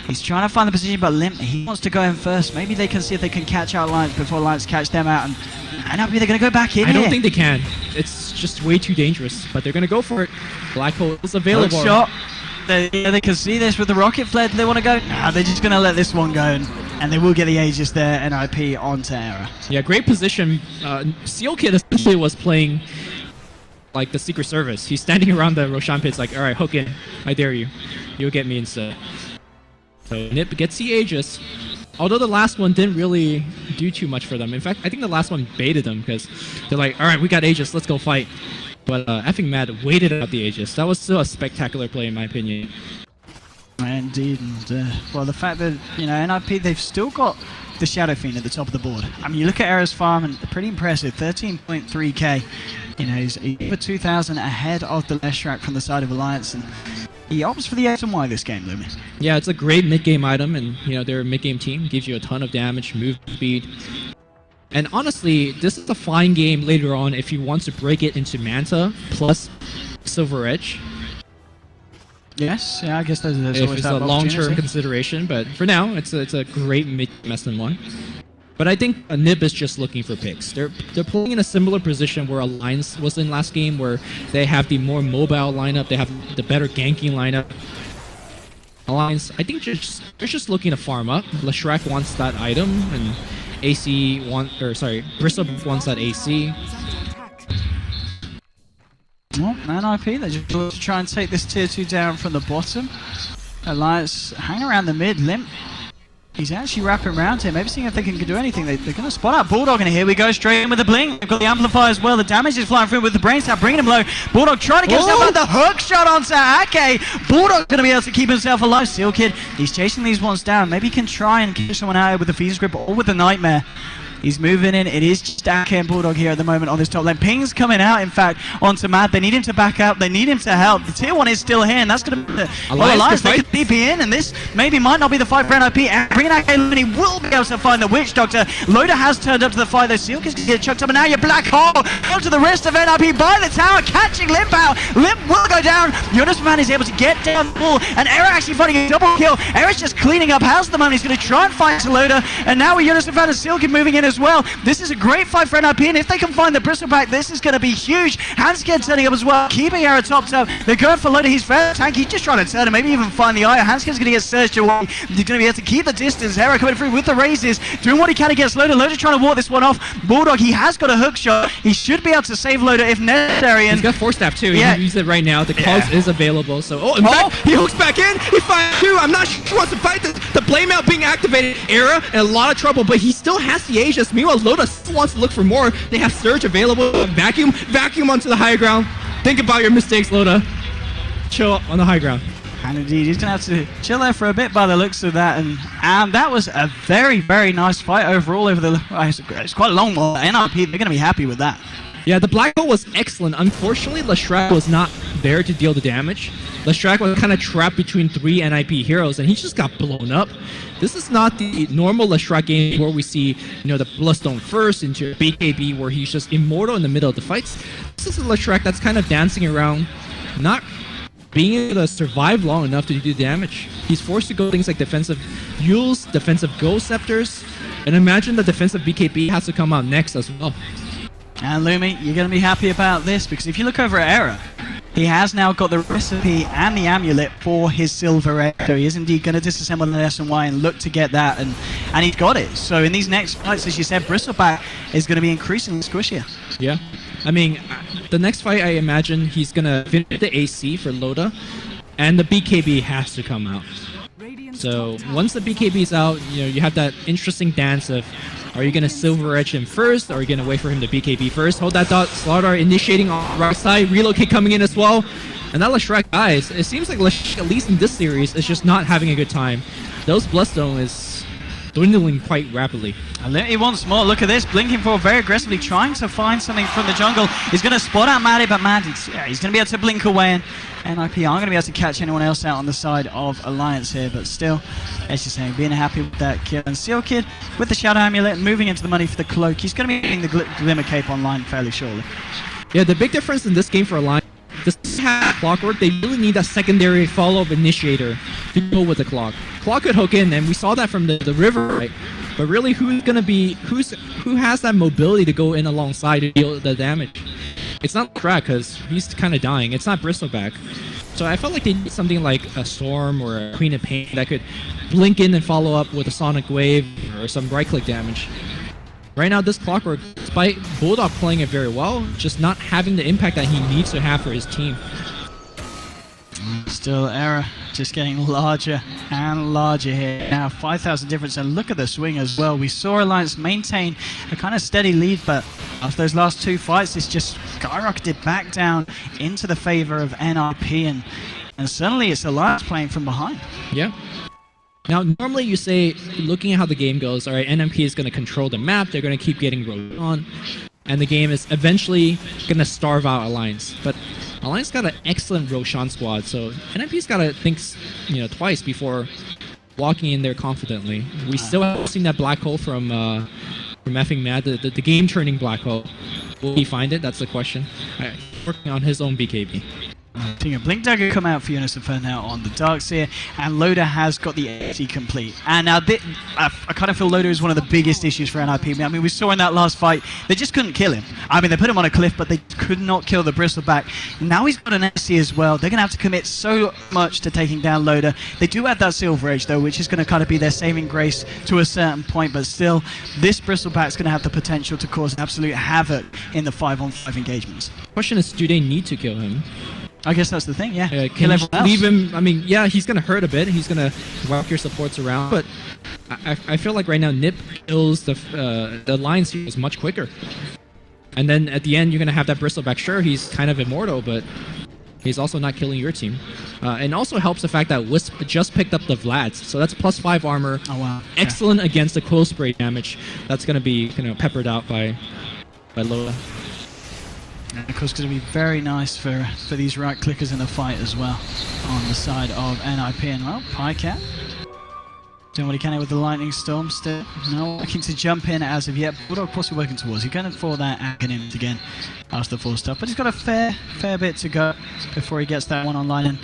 he's trying to find the position, but Limp, he wants to go in first. Maybe they can see if they can catch out Alliance before Alliance catch them out. And NiP, they're going to go back in I don't think they can. It's just way too dangerous, but they're going to go for it. Black Hole is available. Good shot. They can see this with the rocket flare. Do they want to go? No, they're just going to let this one go, and they will get the Aegis there, NiP onto Era. Yeah, great position. Sealkid essentially was playing like the Secret Service. He's standing around the Roshan pits like, alright, hook in. I dare you. You'll get me instead. So NiP gets the Aegis. Although the last one didn't really do too much for them. In fact, I think the last one baited them because they're like, alright, we got Aegis, let's go fight. But effing Mad waited out the Aegis. That was still a spectacular play in my opinion. Indeed, and well, the fact that, you know, NiP, they've still got the Shadow Fiend at the top of the board. I mean, you look at Era's farm, and pretty impressive, 13.3k. You know, he's over 2,000 ahead of the Leshrac from the side of Alliance, and he opts for the X and Y this game, Lumi. Yeah, it's a great mid-game item, and, you know, they're a mid-game team. Gives you a ton of damage, move speed. And honestly, this is a fine game later on if you want to break it into Manta plus Silver Edge. Yes, yeah, I guess there's if always it's that a long-term opportunity. consideration, but for now, it's a great mid-game SN1. But I think NiP is just looking for picks. They're playing in a similar position where Alliance was in last game, where they have the more mobile lineup, they have the better ganking lineup. Alliance, I think they're just looking to farm up. Leshrac wants that item, and Bristle wants that AC. Well, NiP, they just look to try and take this tier 2 down from the bottom. Alliance hanging around the mid. Limp, he's actually wrapping around here, maybe seeing if they can do anything. They're going to spot out Bulldog, and here we go, straight in with the blink. They've got the amplifier as well. The damage is flying through with the brain stab, bringing him low. Bulldog trying to get himself out the hook shot onto Ake. Bulldog's going to be able to keep himself alive. Seal Kid, he's chasing these ones down. Maybe he can try and kill someone out with the Phoenix Grip or with the Nightmare. He's moving in. It is just Ake and Bulldog here at the moment on this top lane. Ping's coming out, in fact, onto Mad. They need him to back up. They need him to help. The tier 1 is still here, and that's going to be the Alliance. They could DP in, and this maybe might not be the fight for NiP. Bringing Ake in, and he will be able to find the Witch Doctor. Loader has turned up to the fight, though. Sealkid's going to get chucked up, and now you're Black Hole. Out to the wrist of NiP by the tower, catching Limp out. Limp will go down. Yunusman is able to get down the wall, and Era actually finding a double kill. Era's just cleaning up house at the moment. He's going to try and fight Loader, and now with Yunusman and Sealkid moving in as well. This is a great fight for NiP, and if they can find the Bristleback, this is going to be huge. Handscared turning up as well, keeping Era topped up. They're going for Loader. He's very tanky, just trying to turn and maybe even find the eye. Handscared's going to get surged away. He's going to be able to keep the distance. Era coming through with the raises, doing what he can against Loader. Loader trying to walk this one off. Bulldog, he has got a hook shot. He should be able to save Loader if necessary. And he's got 4-step too. Yeah. He can use it right now. The clogs is available. So, in fact, he hooks back in. He finds two. I'm not sure he wants to fight this. The blame out being activated. Era in a lot of trouble, but he still has the Aegis. Meanwhile, Loader still wants to look for more. They have Surge available. Vacuum onto the high ground. Think about your mistakes, Loader. Chill on the high ground. And indeed, he's going to have to chill there for a bit by the looks of that. And that was a very, very nice fight overall. It's quite a long one. NiP, they're going to be happy with that. Yeah, the Black Hole was excellent. Unfortunately, Leshrac was not there to deal the damage. Leshrac was kind of trapped between 3 NiP heroes, and he just got blown up. This is not the normal Leshrac game where we see, the Bloodstone first into BKB, where he's just immortal in the middle of the fights. This is a Leshrac that's kind of dancing around, not being able to survive long enough to do damage. He's forced to go things like defensive Yules, defensive Ghost Scepters, and imagine the defensive BKB has to come out next as well. And Lumi, you're going to be happy about this, because if you look over at Era, he has now got the recipe and the amulet for his silver egg. So he is indeed going to disassemble the S&Y and look to get that, and he's got it. So in these next fights, as you said, Bristleback is going to be increasingly squishier. Yeah. I mean, the next fight, I imagine he's going to finish the AC for Loda, and the BKB has to come out. So once the BKB is out, you have that interesting dance of, are you going to Silver Edge him first, or are you going to wait for him to BKB first? Hold that dot, Slaughter initiating on the right side, Relocate coming in as well. And that Leshrac dies. It seems like Leshrac, at least in this series, is just not having a good time. Those Bloodstone is dwindling quite rapidly. He wants more. Look at this, blinking forward very aggressively, trying to find something from the jungle. He's going to spot out Maddie, but Maddie, he's going to be able to blink away, and NiP aren't going to be able to catch anyone else out on the side of Alliance here, but still, as you're saying, being happy with that kill. And Sealkid with the Shadow Amulet and moving into the money for the cloak. He's going to be getting the Glimmer Cape online fairly shortly. Yeah, the big difference in this game for Alliance, this have Clockwork, they really need that secondary follow-up initiator to go with the Clock. Clock could hook in, and we saw that from the river, right? But really, who has that mobility to go in alongside to deal the damage? It's not Crack, because he's kind of dying. It's not Bristleback. So I felt like they need something like a Storm or a Queen of Pain that could blink in and follow up with a Sonic Wave or some right-click damage. Right now, this Clockwork, despite Bulldog playing it very well, just not having the impact that he needs to have for his team. Still, Era just getting larger and larger here. Now, 5,000 difference, and look at the swing as well. We saw Alliance maintain a kind of steady lead, but after those last two fights, it's just skyrocketed back down into the favor of NiP, and suddenly it's Alliance playing from behind. Yeah. Now, normally you say, looking at how the game goes, all right, NiP is going to control the map, they're going to keep getting rolled on, and the game is eventually going to starve out Alliance. But Alliance got an excellent Roshan squad, so NiP's got to think twice before walking in there confidently. We still haven't seen that black hole from effing Mad, the game-turning black hole. Will he find it? That's the question. Working on his own BKB. Seeing a Blink Dagger come out for Unicypher now on the Darkseer, and Loda has got the 80 complete. And now I kind of feel Loda is one of the biggest issues for NiP. I mean, we saw in that last fight, they just couldn't kill him. I mean, they put him on a cliff, but they could not kill the Bristleback. Now he's got an SC as well. They're going to have to commit so much to taking down Loda. They do have that Silver Edge, though, which is going to kind of be their saving grace to a certain point, but still, this Bristleback's going to have the potential to cause absolute havoc in the 5-on-5 engagements. Question is, do they need to kill him? I guess that's the thing, yeah. Can you leave him? I mean, yeah, he's going to hurt a bit. He's going to whack your supports around. But I feel like right now NiP kills the line series much quicker. And then at the end, you're going to have that Bristleback. Sure, he's kind of immortal, but he's also not killing your team. And also helps the fact that Wisp just picked up the Vlads. So that's +5 armor. Oh, wow. Excellent against the Quill Spray damage. That's going to be peppered out by Loda. And of course, it's going to be very nice for these right clickers in the fight as well on the side of NiP. And well, Pycat doing what he can with the Lightning Storm still. No looking to jump in as of yet. Bulldog possibly working towards. He's going for that Aghanim again after the full stuff. But he's got a fair bit to go before he gets that one online.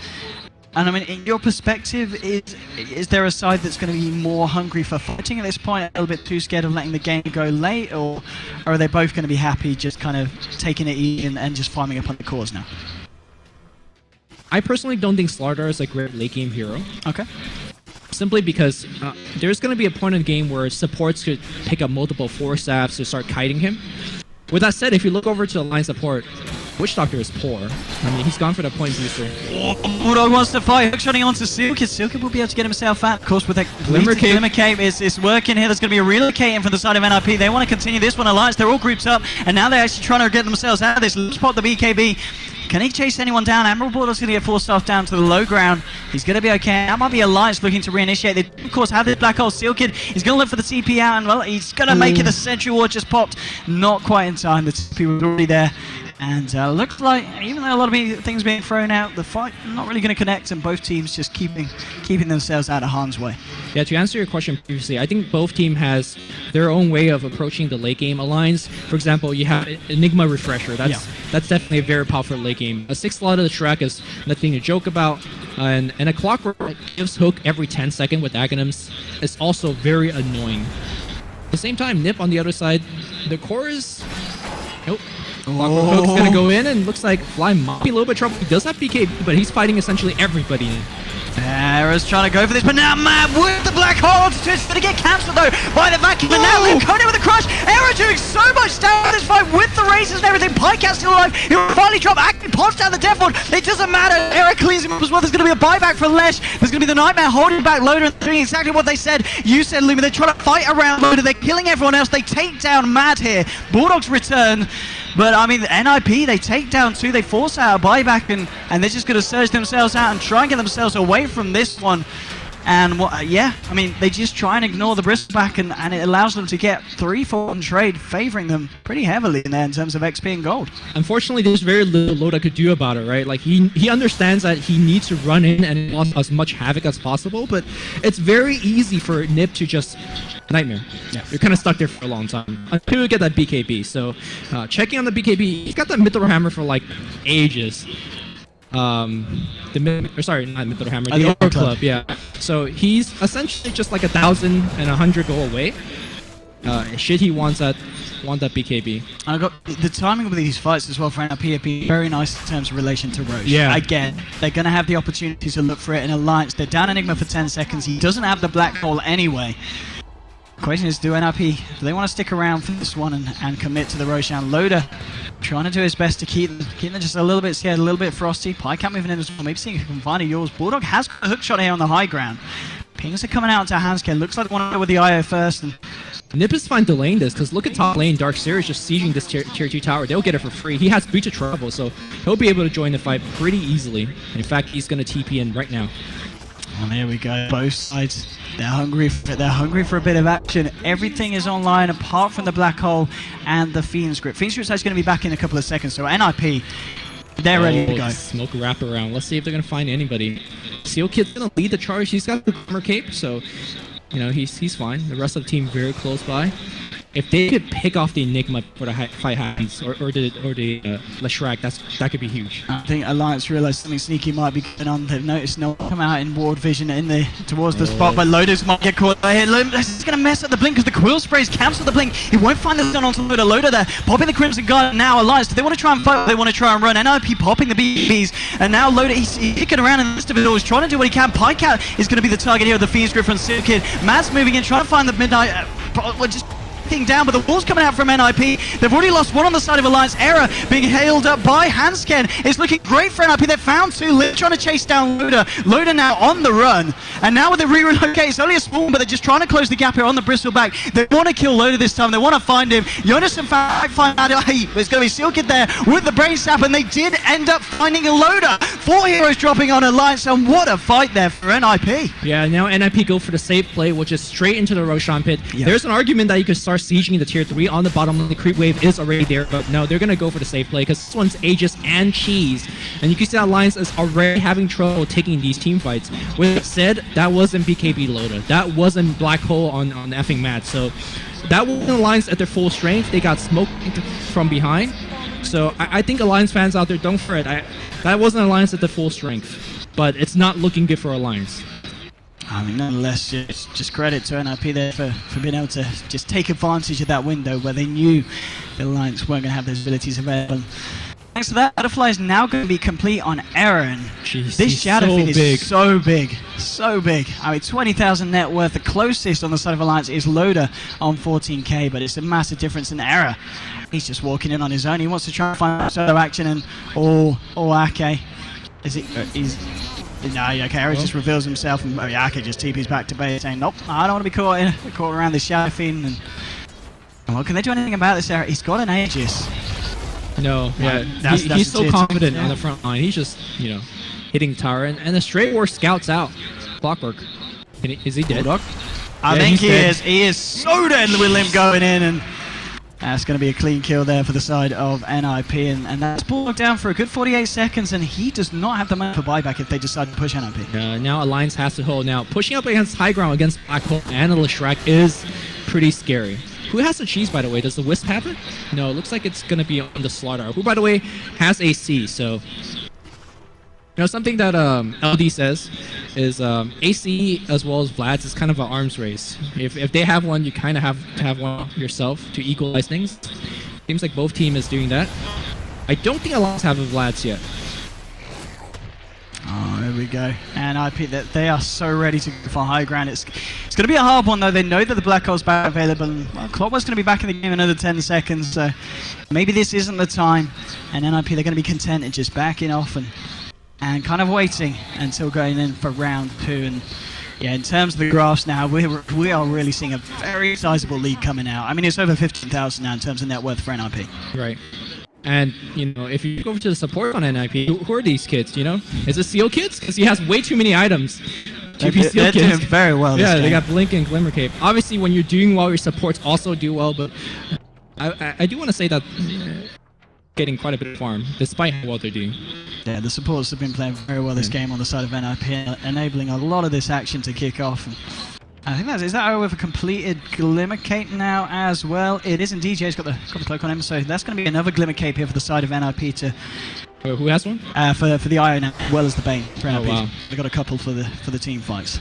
And I mean, in your perspective, is there a side that's going to be more hungry for fighting at this point, a little bit too scared of letting the game go late, or are they both going to be happy just kind of taking it easy and just farming up on the cores now? I personally don't think Slardar is a great late game hero. Okay. Simply because there's going to be a point in the game where supports could pick up multiple Force Staffs to start kiting him. With that said, if you look over to the line support, Witch Doctor is poor. I mean, he's gone for the point booster. Bulldog wants to fight, hookshotting onto Silkid. Silkid will be able to get himself out. Of course, with that Glimmer Cape is working here. There's going to be a relocating from the side of NiP. They want to continue this one. Alliance, they're all grouped up, and now they're actually trying to get themselves out of this. Let's pop the BKB. Can he chase anyone down? Admiral Bulldog's going to get forced off down to the low ground. He's going to be okay. That might be Alliance looking to reinitiate. They, of course, have this Black Hole Silkid. He's going to look for the TP out, and well, he's going to make it. The Sentry Ward just popped. Not quite in time. The TP was already there. And looks like, even though a lot of things being thrown out, the fight not really going to connect, and both teams just keeping themselves out of harm's way. Yeah, to answer your question previously, I think both team has their own way of approaching the late game Alliance. For example, you have Enigma Refresher. That's definitely a very powerful late game. A 6 slot of the Shrek is nothing to joke about. And a Clockwork that gives hook every 10 seconds with Aghanims is also very annoying. At the same time, NiP on the other side, the core is... Nope. Clockwork Hook's gonna go in, and looks like Fly might be a little bit trouble. He does have BKB, but he's fighting essentially everybody. Era's trying to go for this, but now Mad with the Black Hole. It's going to get cancelled though by the vacuum, and now Liam Conan with a crush. Era doing so much down in this fight with the races and everything. Pycat's still alive. He'll finally drop. Acme pops down the Death Ward. It doesn't matter. Era cleans him up as well. There's going to be a buyback for Lesh. There's going to be the Nightmare holding back Loda and doing exactly what they said. You said, Luma. They're trying to fight around Loda. They're killing everyone else. They take down Mad here. Bulldog's return. But I mean, NiP, they take down 2, they force out a buyback, and they're just going to surge themselves out and try and get themselves away from this one. And yeah, I mean, they just try and ignore the Bristleback, and it allows them to get 3 for 1 trade, favoring them pretty heavily in there in terms of XP and gold. Unfortunately, there's very little Loda could do about it, right? Like, he understands that he needs to run in and cause as much havoc as possible, but it's very easy for NiP to just... Nightmare. Yeah, you're kind of stuck there for a long time until you get that BKB. So, checking on the BKB, he's got that Mythril Hammer for like ages. Not Mythril Hammer, the Orb Club. Yeah. So he's essentially just like 1,100 go away. Shit, he wants that BKB. I got the timing of these fights as well for NiP have been very nice in terms of relation to Roche. Yeah. Again, they're going to have the opportunity to look for it in Alliance. They're down Enigma for 10 seconds. He doesn't have the Black Hole anyway. Question is, do NiP, do they want to stick around for this one and commit to the Roshan? Loda trying to do his best to keep them just a little bit scared, a little bit frosty. Pycat moving in as well, maybe seeing if he can find a yours. Bulldog has got a hook shot here on the high ground. Pings are coming out to Hansker. Looks like they want to go with the IO first. And NiP is fine delaying this, because look at top lane. Darkseer is just sieging this tier 2 tower. They'll get it for free. He has Breach of Trouble, so he'll be able to join the fight pretty easily. In fact, he's going to TP in right now. And there we go. Both sides, they're hungry for a bit of action. Everything is online apart from the Black Hole and the Fiend Script. Fiend Script is going to be back in a couple of seconds, so NiP, they're ready to go. Smoke wraparound. Let's see if they're going to find anybody. Seal Kid's going to lead the charge. He's got the armor cape, so you know he's fine. The rest of the team very close by. if they could pick off the Enigma for the fight happens, or the Leshrac, that could be huge. I think Alliance realised something sneaky might be going on. They've noticed no one come out in ward vision towards the spot, but Loda's might get caught here. This is going to mess up the blink because the quill sprays cancel the blink. He won't find the stun onto Loda. Loda there, popping the Crimson Guard now. Alliance, do they want to try and fight or they want to try and run? NiP popping the BBs, and now Loda, he's kicking around in the midst of it all. He's trying to do what he can. Pycat is going to be the target here of the Fiend's Grip from Silkid. Matt's moving in, trying to find the Midnight, just down, but the wall's coming out from NiP. They've already lost one on the side of Alliance. Error being hailed up by Hansken. It's looking great for NiP. They've found two. Lit trying to chase down Loda. Loda now on the run. And now with the re-relocate, it's only a spawn, but they're just trying to close the gap here on the Bristleback. They want to kill Loda this time. They want to find him. Jonas and find out there's going to be Silkid there with the brain sap, and they did end up finding a Loda. 4 heroes dropping on Alliance, and what a fight there for NiP. Yeah, now NiP go for the safe play, which is straight into the Roshan pit. Yeah. There's an argument that you could start sieging the tier 3 on the bottom. The creep wave is already there, but no, they're going to go for the safe play because this one's Aegis and Cheese. And you can see that Alliance is already having trouble taking these team fights. With that said, that wasn't BKB Loda. That wasn't Black Hole on effing Mad. So that wasn't Alliance at their full strength. They got smoked from behind. So I think Alliance fans out there, don't fret. That wasn't Alliance at the full strength, but it's not looking good for Alliance. I mean, nonetheless, just credit to NiP there for being able to just take advantage of that window where they knew the Alliance weren't going to have those abilities available. Thanks to that, Butterfly is now going to be complete on Aaron. Jeez, this Shadow Fiend is so big. I mean, 20,000 net worth. The closest on the side of Alliance is Loda on 14k, but it's a massive difference in Error. He's just walking in on his own. He wants to try and find solo action, and Ake. Is it? No, okay, Error just reveals himself, and Ake just TP's back to base, saying, nope, I don't want to be caught around this Shadow Fiend. And well, can they do anything about this, Error? He's got an Aegis. No, yeah, he's so confident on the front line. He's just, hitting tower, and the straight war scouts out. Clockwork. Is he dead? I think he is. He is so dead with Limp going in, and that's going to be a clean kill there for the side of NiP, and that's Bulldog down for a good 48 seconds, and he does not have the money for buyback if they decide to push NiP. Now Alliance has to hold. Now, pushing up against high ground against Black Hole and Leshrac is pretty scary. Who has the cheese, by the way? Does the Wisp have it? No, it looks like it's going to be on the Slaughter, who, by the way, has AC, so... something that LD says is AC as well as Vlad's is kind of an arms race. If they have one, you kind of have to have one yourself to equalize things. Seems like both team is doing that. I don't think Alliance have a Vlad's yet. Oh, there we go. And NiP, they are so ready to go for high ground. It's going to be a hard one, though. They know that the Black Hole's back available. And, well, Clockwork's going to be back in the game in another 10 seconds, so maybe this isn't the time. And NiP, they're going to be content and just backing off and kind of waiting until going in for round 2. And yeah, in terms of the graphs now, we are really seeing a very sizable lead coming out. I mean, it's over 15,000 now in terms of net worth for NiP. Right. And, if you go over to the support on NiP, who are these kids, Is it Seal Kids? Because he has way too many items to be Seal They're Kids. doing very well this Yeah, game. they got Blink and Glimmer Cape. Obviously, when you're doing well, your supports also do well, but I do want to say that getting quite a bit of farm, despite how well they're doing. Yeah, the supports have been playing very well this game on the side of NiP, enabling a lot of this action to kick off. And I think is that over for completed Glimmer Cape now as well. It is indeed. Jay's got the cloak on him, so that's going to be another Glimmer Cape here for the side of NiP to. Who has one? For the Iron as well as the Bane for NiP. Wow. They've got a couple for the team fights.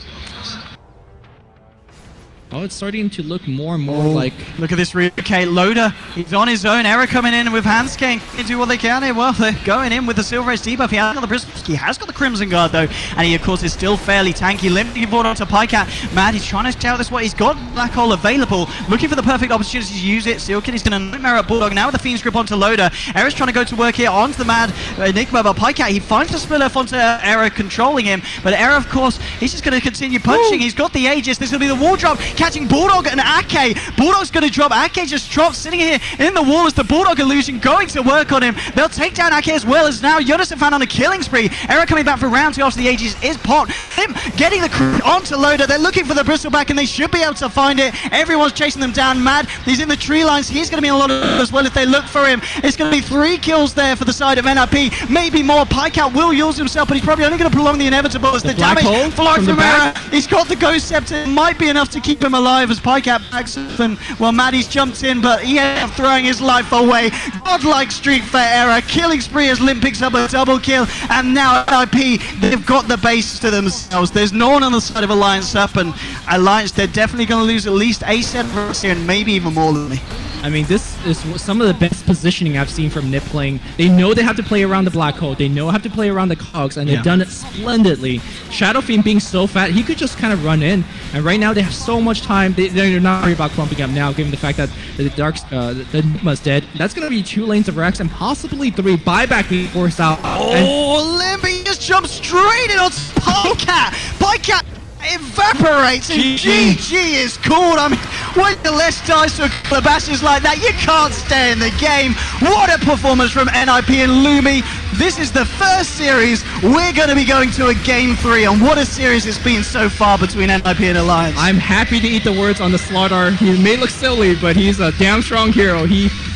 Oh, it's starting to look more and more like... Look at this relocate. Loda, he's on his own. Error coming in with Hansken. They do what they can here. Well, they're going in with the Silver Edge debuff. He has got the Bristol. He has got the Crimson Guard, though. And he, of course, is still fairly tanky. Limping forward onto Pycat. Mad, he's trying to shout this way. He's got Black Hole available. Looking for the perfect opportunity to use it. Silkid is going to nightmare at Bulldog. Now with the Fiend's Grip onto Loda. Error's trying to go to work here onto the Mad Enigma. But Pycat, he finds the split off onto Error, controlling him. But Error, of course, he's just going to continue punching. He's got the Aegis. This will be the wall drop. Catching Bulldog and Ake. Bulldog's going to drop. Ake just drops, sitting here in the wall as the Bulldog illusion going to work on him. They'll take down Ake as well as now Jonas found on a killing spree. Error coming back for round 2 after the Aegis is popped. Him getting the crew onto Loda. They're looking for the Bristleback and they should be able to find it. Everyone's chasing them down. Mad, he's in the tree lines. He's going to be in a lot of as well if they look for him. It's going to be 3 kills there for the side of NiP. Maybe more. Pycat will use himself, but he's probably only going to prolong the inevitable as the damage flying from Error. He's got the Ghost Scepter. It might be enough to keep him him alive as Pycat backs up, and well, Maddie's jumped in, but he ended up throwing his life away. Godlike Street Fair era, killing spree as Lim picks up a double kill, and now NiP, they've got the base to themselves. There's no one on the side of Alliance up, and Alliance, they're definitely going to lose at least a set of us here, and maybe even more than me. I mean, this is some of the best positioning I've seen from NiP playing. They know they have to play around the black hole. They know how to play around the cogs, and they've done it splendidly. Shadow Fiend being so fat, he could just kind of run in. And right now, they have so much time. They're not worried about clumping up now, given the fact that the Nigma's dead. That's going to be 2 lanes of Rex and possibly 3. Buyback being forced out. Oh, Limpy just jumped straight in on Pycat. Pycat evaporates, and GG is called. I mean, when the less dies to a couple of bashes like that, you can't stay in the game. What a performance from NiP and Lumi. This is the first series. We're going to be going to a game 3, and what a series it's been so far between NiP and Alliance. I'm happy to eat the words on the Slaughter. He may look silly, but he's a damn strong hero.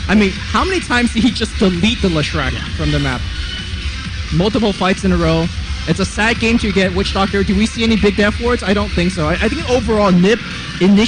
I mean, how many times did he just delete the Leshrac from the map? Multiple fights in a row. It's a sad game to get Witch Doctor. Do we see any big death wards? I don't think so. I think overall NiP initially